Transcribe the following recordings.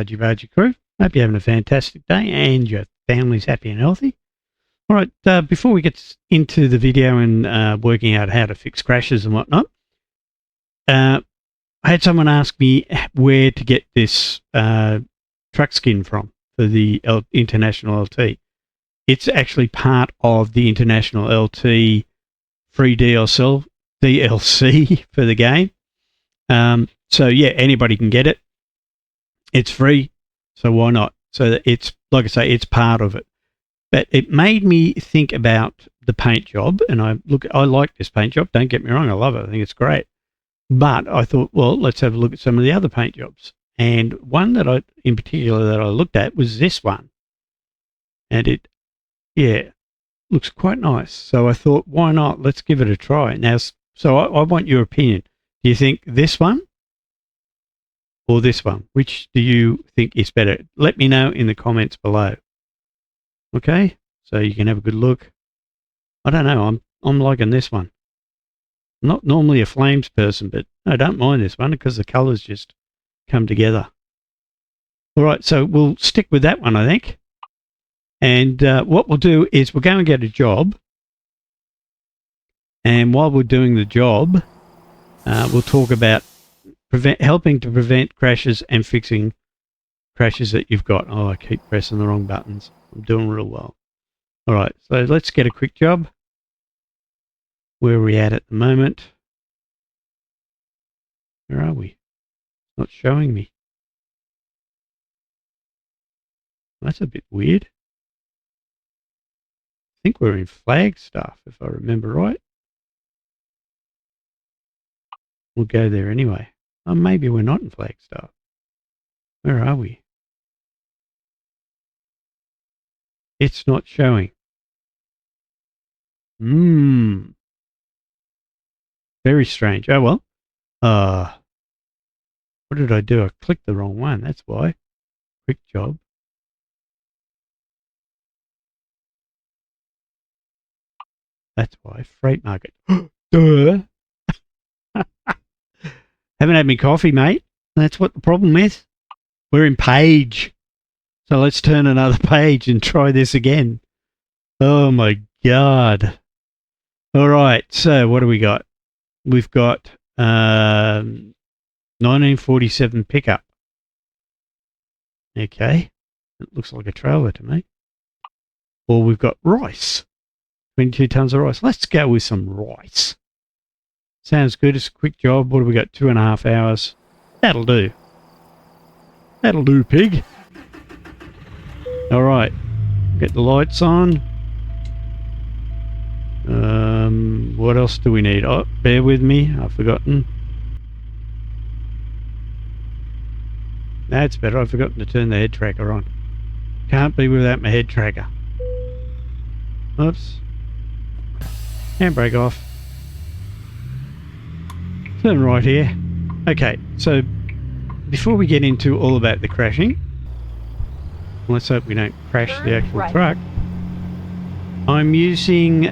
Argy Bargy crew. Hope you're having a fantastic day and your family's happy and healthy. All right, before we get into the video and working out how to fix crashes and whatnot, I had someone ask me where to get this truck skin from for the International LT. It's actually part of the International LT free DLC for the game. So yeah, anybody can get it. It's free, so why not? So it's, like I say, it's part of it. But it made me think about the paint job, and I like this paint job. Don't get me wrong, I love it. I think it's great. But I thought, well, let's have a look at some of the other paint jobs. And one that in particular that I looked at was this one. And it, yeah, looks quite nice. So I thought, why not? Let's give it a try. Now, so I want your opinion. Do you think this one or this one? Which do you think is better? Let me know in the comments below. Okay, so you can have a good look. I don't know. I'm liking this one. I'm not normally a flames person, but I don't mind this one because the colours just come together. All right, so we'll stick with that one, I think. And what we'll do is we'll go and get a job. And while we're doing the job, we'll talk about helping to prevent crashes and fixing crashes that you've got. Oh, I keep pressing the wrong buttons. I'm doing real well. All right, so let's get a quick job. Where are we at the moment? Where are we? It's not showing me. That's a bit weird. I think we're in Flagstaff, if I remember right. We'll go there anyway. Oh, maybe we're not in Flagstaff. Where are we? It's not showing. Very strange. Oh, well. What did I do? I clicked the wrong one. That's why. Quick job. That's why. Freight market. Duh. Haven't had me coffee, mate. That's what the problem is. We're in page. So let's turn another page and try this again. Oh my God. All right. So what do we got? We've got 1947 pickup. Okay. It looks like a trailer to me. Or we've got rice. 22 tons of rice. Let's go with some rice. Sounds good. It's a quick job. What have we got? 2.5 hours. That'll do. That'll do, pig. All right. Get the lights on. What else do we need? Oh, bear with me. I've forgotten. That's better. I've forgotten to turn the head tracker on. Can't be without my head tracker. Oops. Handbrake off. Turn right here. Okay, so before we get into all about the crashing, let's hope we don't crash the actual truck. I'm using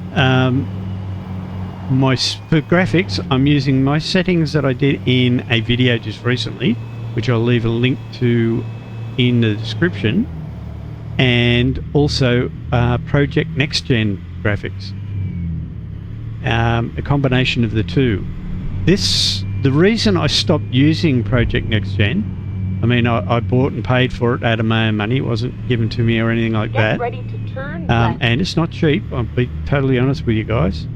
for graphics, I'm using my settings that I did in a video just recently, which I'll leave a link to in the description, and also Project Next Gen graphics. A combination of the two. The reason I stopped using Project Next Gen, I mean, I bought and paid for it out of my own money. It wasn't given to me or anything like that. Ready to turn and it's not cheap. I'll be totally honest with you guys.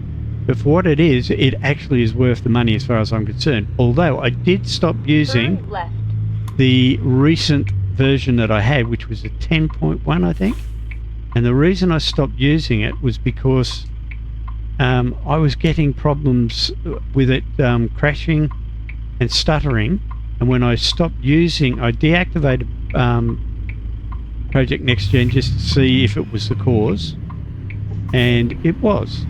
But for what it is, it actually is worth the money as far as I'm concerned. Although I did stop using the recent version that I had, which was a 10.1, I think. And the reason I stopped using it was because I was getting problems with it crashing and stuttering, and when I stopped using, I deactivated Project Next Gen just to see if it was the cause, and it was.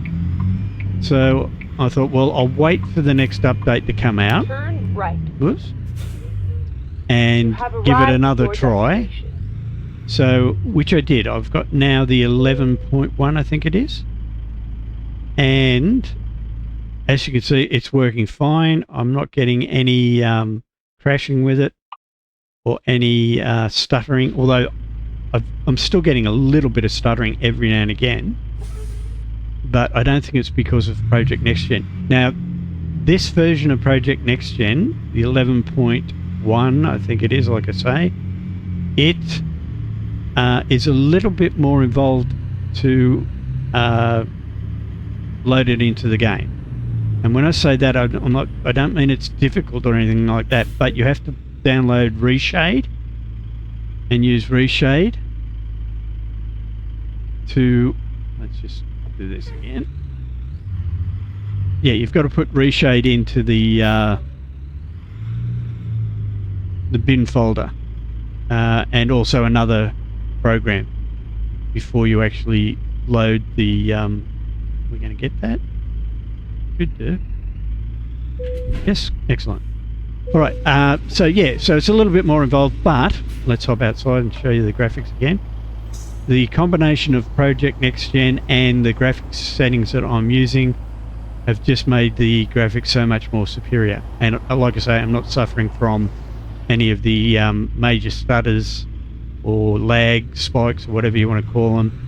So I thought, well, I'll wait for the next update to come out. Turn right. Whoops. And give it another try. So, which I did. I've got now the 11.1, I think it is. And as you can see, it's working fine. I'm not getting any crashing with it or any stuttering, although I'm still getting a little bit of stuttering every now and again, but I don't think it's because of Project NextGen. Now, this version of Project NextGen, the 11.1, I think it is, like I say, it is a little bit more involved to load it into the game. And when I say that, I don't mean it's difficult or anything like that, but you have to download Reshade and use Reshade to, let's just do this again. Yeah, you've got to put Reshade into the bin folder and also another program before you actually load the we're going to get that. Should do. Yes, excellent. All right, so yeah, so it's a little bit more involved, but let's hop outside and show you the graphics again. The combination of Project NextGen and the graphics settings that I'm using have just made the graphics so much more superior. And like I say, I'm not suffering from any of the major stutters or lag spikes or whatever you want to call them.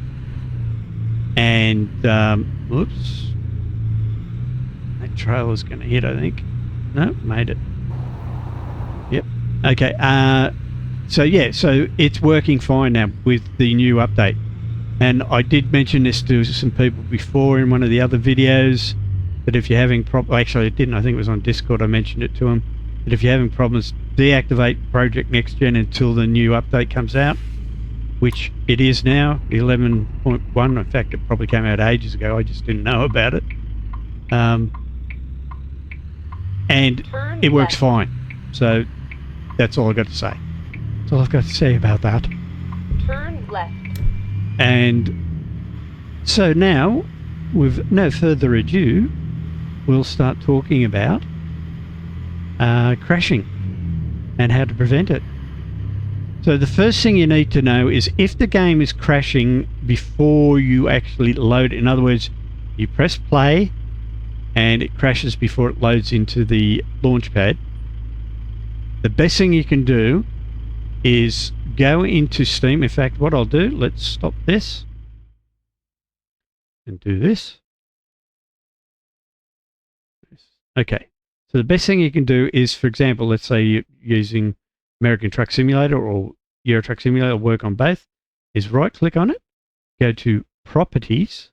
And whoops, that trailer's going to hit, I think. No, made it. Yep. Okay. So yeah, so it's working fine now with the new update. And I did mention this to some people before in one of the other videos, that if you're having actually I didn't, I think it was on Discord I mentioned it to them, that if you're having problems, deactivate Project NextGen until the new update comes out, which it is now, 11.1. In fact, it probably came out ages ago, I just didn't know about it. And it works fine. So that's all I've got to say. That's all I've got to say about that. Turn left. And so now, with no further ado, we'll start talking about crashing and how to prevent it. So the first thing you need to know is if the game is crashing before you actually load it. In other words, you press play and it crashes before it loads into the launch pad. The best thing you can do is go into Steam. In fact, what I'll do, let's stop this and do this. Okay, so the best thing you can do is, for example, let's say you're using American Truck Simulator or Euro Truck Simulator, work on both, is right click on it, go to Properties,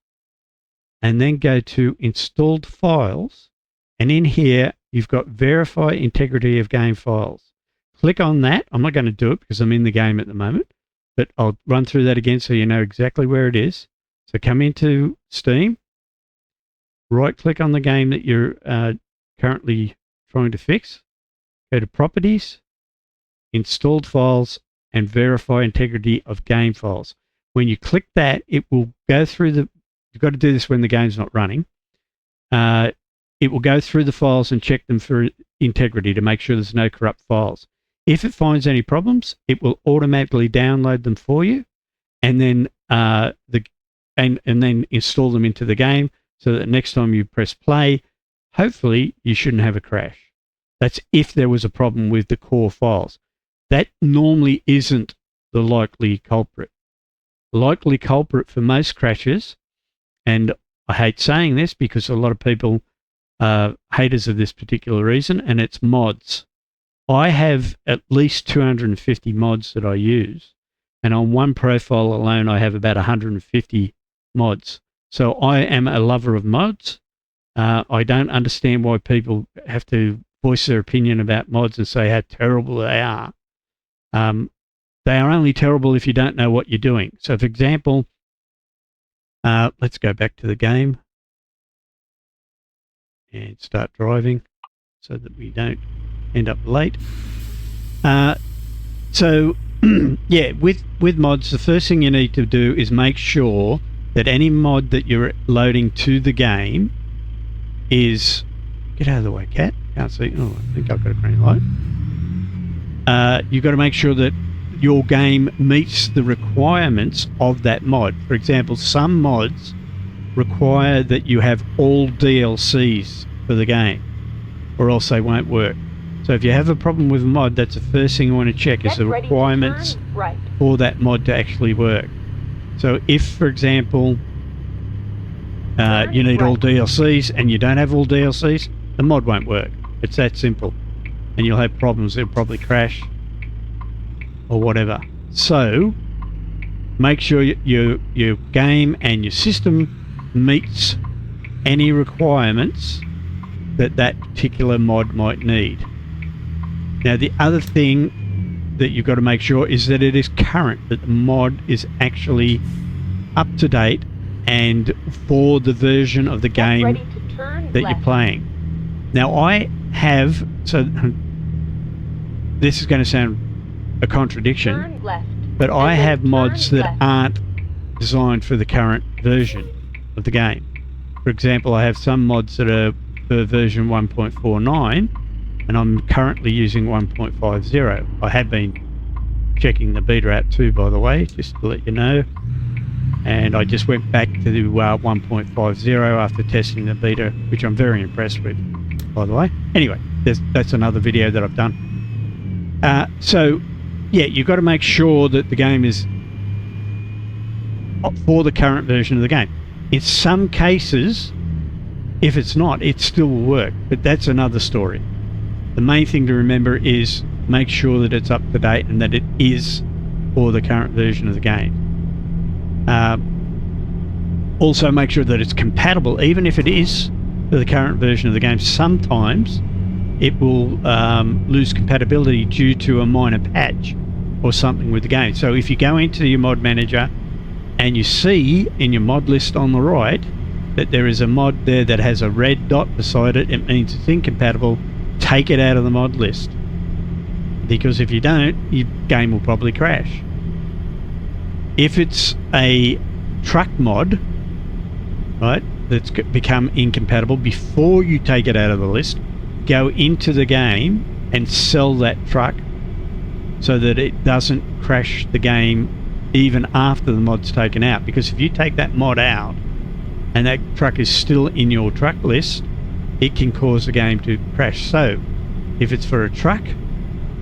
and then go to Installed Files, and in here you've got Verify Integrity of Game Files. Click on that. I'm not going to do it because I'm in the game at the moment, but I'll run through that again so you know exactly where it is. So come into Steam, right click on the game that you're currently trying to fix, go to Properties, Installed Files, and Verify Integrity of Game Files. When you click that, it will go through the, you've got to do this when the game's not running, it will go through the files and check them for integrity to make sure there's no corrupt files. If it finds any problems, it will automatically download them for you, and then and then install them into the game, so that next time you press play, hopefully you shouldn't have a crash. That's if there was a problem with the core files. That normally isn't the likely culprit. The likely culprit for most crashes, and I hate saying this because a lot of people are haters of this particular reason, and it's mods. I have at least 250 mods that I use, and on one profile alone I have about 150 mods. So I am a lover of mods. I don't understand why people have to voice their opinion about mods and say how terrible they are. They are only terrible if you don't know what you're doing. So for example, let's go back to the game and start driving so that we don't end up late. So yeah, with mods, the first thing you need to do is make sure that any mod that you're loading to the game is, get out of the way, cat, can't see. Oh, I think I've got a green light. You've got to make sure that your game meets the requirements of that mod. For example, some mods require that you have all DLCs for the game, or else they won't work. So if you have a problem with a mod, that's the first thing you want to check is Get the ready to requirements turn right. for that mod to actually work. So if, for example, you need all DLCs and you don't have all DLCs, the mod won't work. It's that simple. And you'll have problems. It'll probably crash or whatever. So make sure your game and your system meets any requirements that particular mod might need. Now, the other thing that you've got to make sure is that it is current, that the mod is actually up to date and for the version of the game that you're playing. Now, I have, so this is going to sound a contradiction, but I have mods that aren't designed for the current version of the game. For example, I have some mods that are for version 1.49 and I'm currently using 1.50. I have been checking the beta app too, by the way, just to let you know. And I just went back to 1.50 after testing the beta, which I'm very impressed with, by the way. Anyway, that's another video that I've done. So, yeah, you've got to make sure that the game is for the current version of the game. In some cases, if it's not, it still will work, but that's another story. The main thing to remember is make sure that it's up to date and that it is for the current version of the game. Also make sure that it's compatible, even if it is for the current version of the game. Sometimes it will lose compatibility due to a minor patch or something with the game. So if you go into your mod manager and you see in your mod list on the right that there is a mod there that has a red dot beside it, it means it's incompatible. Take it out of the mod list, because if you don't, your game will probably crash. If it's a truck mod, right, that's become incompatible, before you take it out of the list, go into the game and sell that truck so that it doesn't crash the game even after the mod's taken out. Because if you take that mod out and that truck is still in your truck list, it can cause the game to crash. So if it's for a truck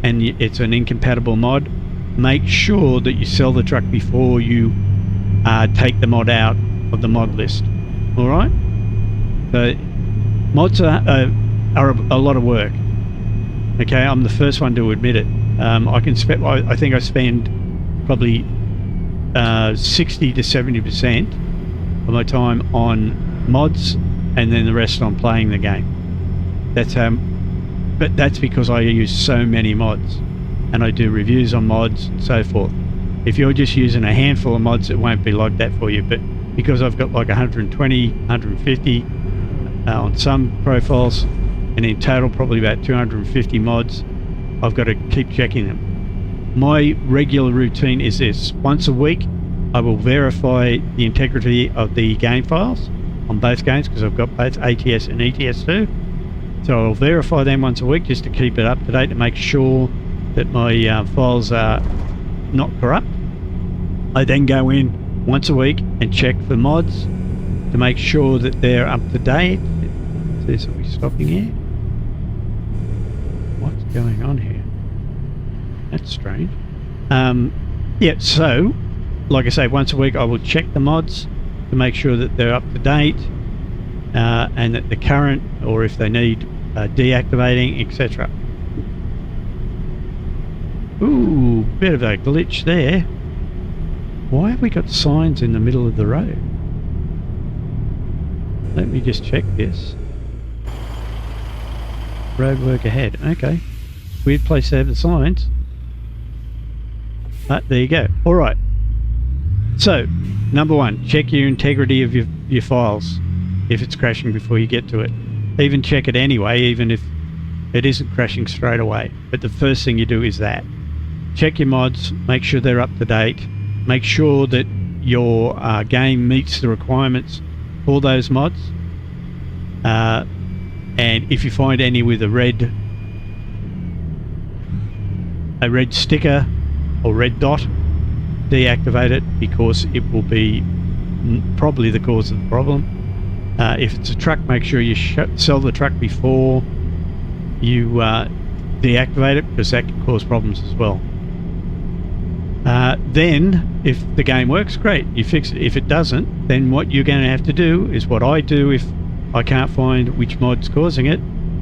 and it's an incompatible mod, make sure that you sell the truck before you take the mod out of the mod list. All right? So mods are a lot of work. Okay, I'm the first one to admit it. I think I spend probably 60 to 70% of my time on mods, and then the rest on playing the game. But that's because I use so many mods, and I do reviews on mods and so forth. If you're just using a handful of mods, it won't be like that for you. But because I've got like 120, 150 on some profiles, and in total probably about 250 mods, I've got to keep checking them. My regular routine is this: once a week, I will verify the integrity of the game files on both games, because I've got both ATS and ETS2. So I'll verify them once a week just to keep it up to date, to make sure that my files are not corrupt. I then go in once a week and check for mods to make sure that they're up to date. Are we stopping here? What's going on here? That's strange. Yeah, so like I say, once a week I will check the mods to make sure that they're up to date and that they're current, or if they need deactivating, etc. Ooh, bit of a glitch there. Why have we got signs in the middle of the road? Let me just check this. Roadwork ahead. Okay. Weird place to have the signs. But there you go. Alright. So, number one, check your integrity of your files if it's crashing before you get to it. Even check it anyway, even if it isn't crashing straight away. But the first thing you do is that. Check your mods, make sure they're up to date, make sure that your game meets the requirements for those mods. And if you find any with a red sticker or red dot, deactivate it, because it will be probably the cause of the problem. If it's a truck, make sure you sell the truck before you deactivate it, because that can cause problems as well. Then, if the game works, great, you fix it. If it doesn't, then what you're going to have to do is what I do if I can't find which mod's causing it.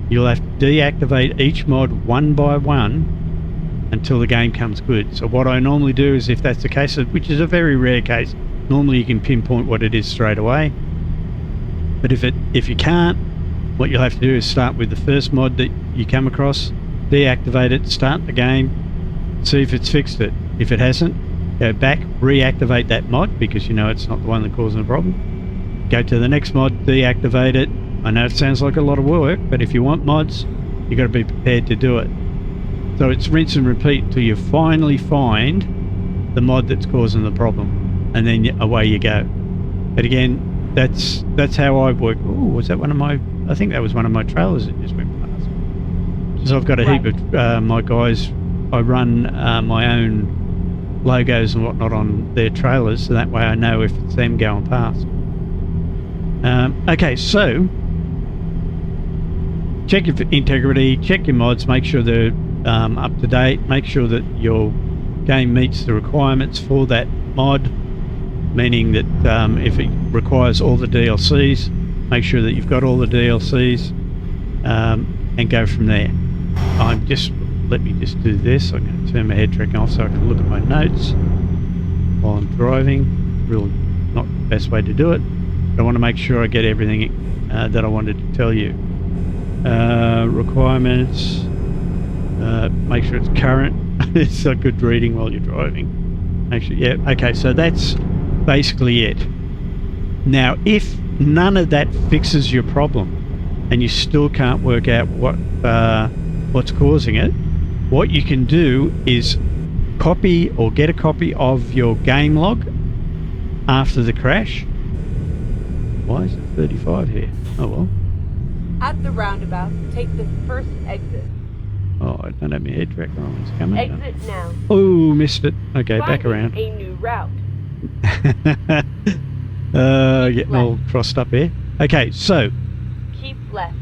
You'll have to deactivate each mod one by one until the game comes good. So what I normally do is, if that's the case, which is a very rare case, normally you can pinpoint what it is straight away. But if you can't, what you'll have to do is start with the first mod that you come across, deactivate it, start the game, see if it's fixed it. If it hasn't, go back, reactivate that mod, because you know it's not the one that causing the problem. Go to the next mod, deactivate it. I know it sounds like a lot of work, but if you want mods, you've got to be prepared to do it. So it's rinse and repeat until you finally find the mod that's causing the problem, and then away you go. But again, that's how I work. Oh, was that one of my... I think that was one of my trailers that just went past. So I've got a heap of my guys. I run my own logos and whatnot on their trailers, so that way I know if it's them going past. Okay, so check your integrity, check your mods, make sure they're up to date, make sure that your game meets the requirements for that mod, meaning that if it requires all the DLCs, make sure that you've got all the DLCs, and go from there. Let me just do this. I'm going to turn my head tracking off so I can look at my notes while I'm driving. Really not the best way to do it. But I want to make sure I get everything that I wanted to tell you. Requirements. Make sure it's current. It's a good reading while you're driving. Make sure, yeah, okay, so that's basically it. Now, if none of that fixes your problem and you still can't work out what's causing it, what you can do is copy or get a copy of your game log after the crash. Why is it 35 here? Oh well. At the roundabout, take the first exit. Oh, I don't have my head track on. It's coming. Exit now. Oh, missed it. Okay, back Finding around. a new route. Getting all crossed up here. Okay, so Keep left.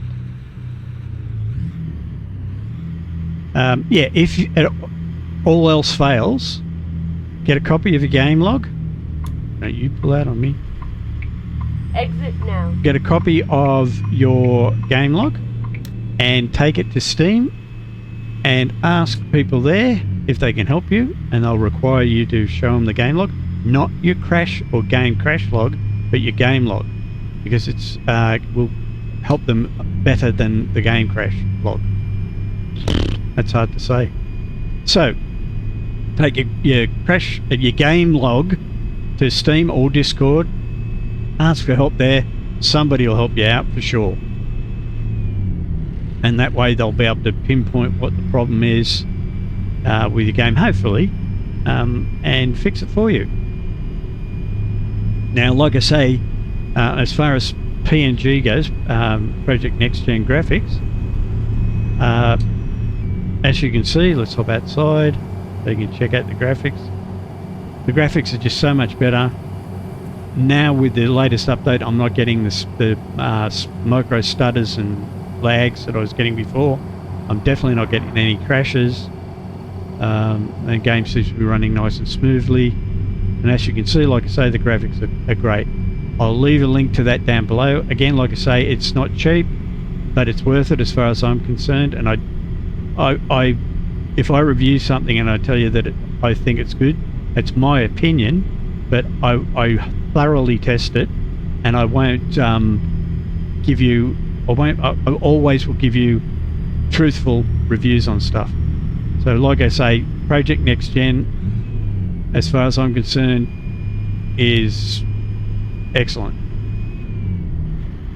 yeah, if all else fails, get a copy of your game log. Don't you pull out on me. Exit now. Get a copy of your game log and take it to Steam and ask people there if they can help you, and they'll require you to show them the game log, not your crash or game crash log, but your game log, because it's will help them better than the game crash log. That's hard to say. So take your game log to Steam or Discord, ask for help there. Somebody will help you out for sure, and that way they'll be able to pinpoint what the problem is with your game, hopefully, and fix it for you. Now, like I say, as far as PNG goes, Project Next Gen Graphics, as you can see, let's hop outside so you can check out the graphics. The graphics are just so much better. Now with the latest update, I'm not getting the micro stutters and lags that I was getting before. I'm definitely not getting any crashes. The game seems to be running nice and smoothly. And as you can see, like I say, the graphics are great. I'll leave a link to that down below. Again, like I say, it's not cheap, but it's worth it as far as I'm concerned. And if I review something and I tell you that I think it's good, it's my opinion, but I thoroughly test it, and I won't give you, I always will give you truthful reviews on stuff. So like I say, Project Next Gen, as far as I'm concerned, is excellent,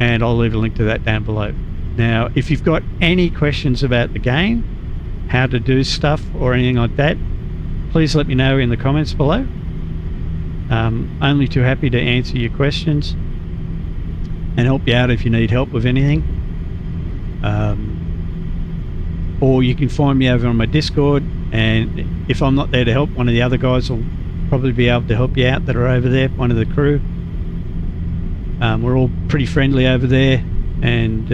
and I'll leave a link to that down below. Now, if you've got any questions about the game, how to do stuff or anything like that, please let me know in the comments below. Only too happy to answer your questions and help you out if you need help with anything. Or you can find me over on my Discord, and if I'm not there to help, one of the other guys will probably be able to help you out that are over there, one of the crew. We're all pretty friendly over there, and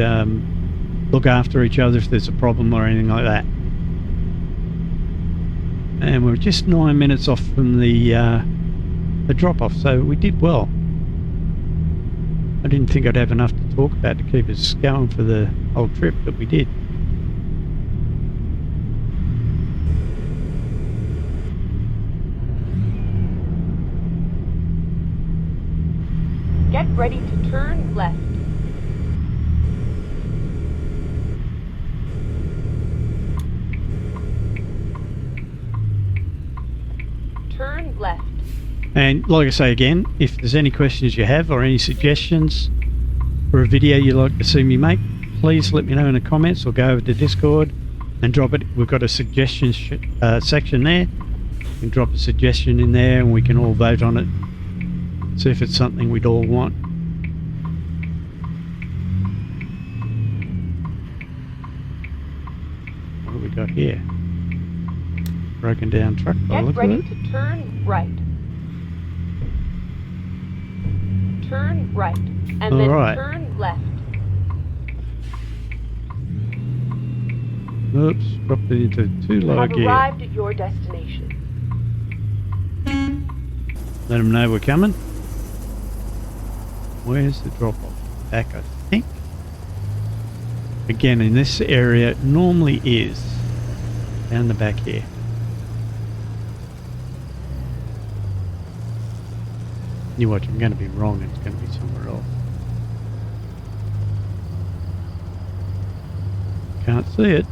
look after each other if there's a problem or anything like that. And we're just 9 minutes off from the drop-off, so we did well. I didn't think I'd have enough to talk about to keep us going for the whole trip, but we did. Get ready to turn left. Turn left. And like I say again, if there's any questions you have or any suggestions for a video you'd like to see me make, please let me know in the comments or go over to Discord and drop it. We've got a suggestions section there. You can drop a suggestion in there and we can all vote on it. See if it's something we'd all want. What do we got here? Broken down truck. Get ready to turn right. Turn right, and then turn left. Oops, dropped it into too low gear. You have arrived at your destination. Let them know we're coming. Where's the drop-off? Back, I think. Again, in this area, it normally is down the back here. You watch, I'm going to be wrong, it's going to be somewhere else. Can't see it.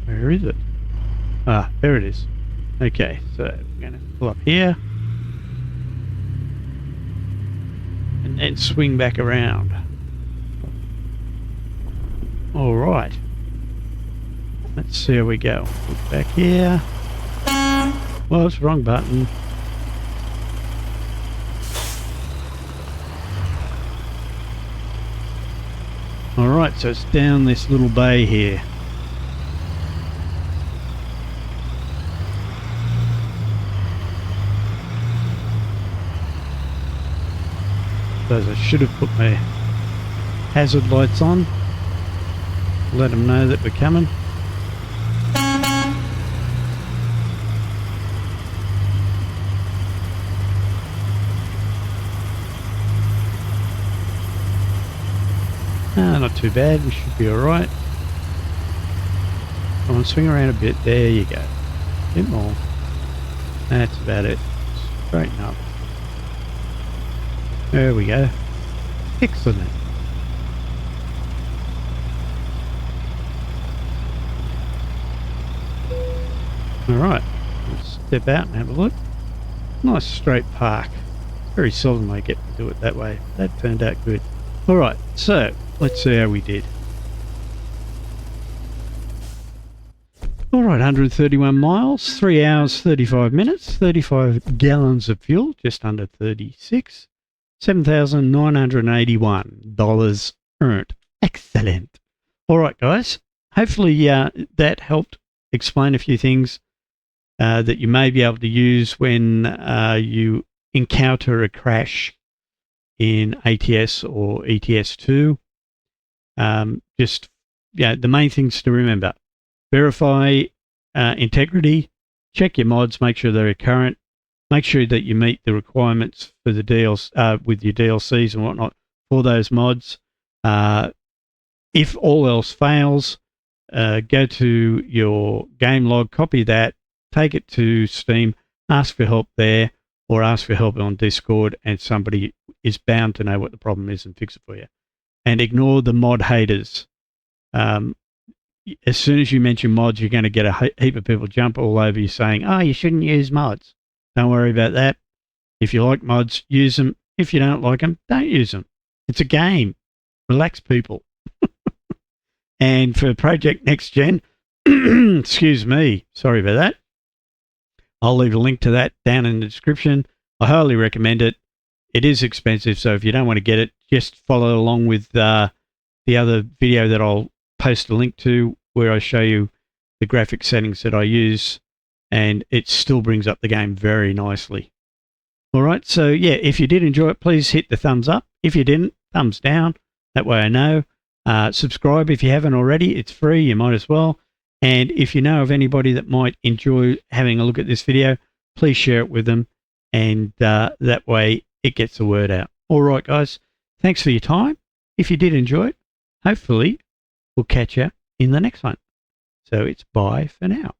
Where is it? Ah, there it is. Okay, so we're going to pull up here. And then swing back around. Alright. Let's see how we go. Look back here. Well, it's the wrong button. Alright, so it's down this little bay here. Suppose I should have put my hazard lights on. Let them know that we're coming. Not too bad, we should be alright. Come on, swing around a bit, there you go. A bit more. That's about it. Straighten up. There we go. Excellent. Alright, let's step out and have a look. Nice straight park. Very seldom I get to do it that way. That turned out good. Alright, so let's see how we did. Alright, 131 miles, 3 hours 35 minutes, 35 gallons of fuel, just under 36, $7,981 earned. Excellent. Alright guys, hopefully that helped explain a few things that you may be able to use when you encounter a crash in ATS or ETS2. Just, the main things to remember: verify integrity, check your mods, make sure they're current, make sure that you meet the requirements for the with your DLCs and whatnot for those mods. If all else fails, go to your game log, copy that, take it to Steam, ask for help there, or ask for help on Discord, and somebody is bound to know what the problem is and fix it for you. And ignore the mod haters. As soon as you mention mods, you're going to get a heap of people jump all over you saying, oh, you shouldn't use mods. Don't worry about that. If you like mods, use them. If you don't like them, don't use them. It's a game. Relax, people. And for Project Next Gen, excuse me, sorry about that. I'll leave a link to that down in the description. I highly recommend it. It is expensive, so if you don't want to get it, just follow along with the other video that I'll post a link to, where I show you the graphic settings that I use, and it still brings up the game very nicely. Alright, so yeah, if you did enjoy it, please hit the thumbs up. If you didn't, thumbs down. That way I know. Subscribe if you haven't already. It's free. You might as well. And if you know of anybody that might enjoy having a look at this video, please share it with them. And that way it gets the word out. All right, guys. Thanks for your time. If you did enjoy it, hopefully we'll catch you in the next one. So it's bye for now.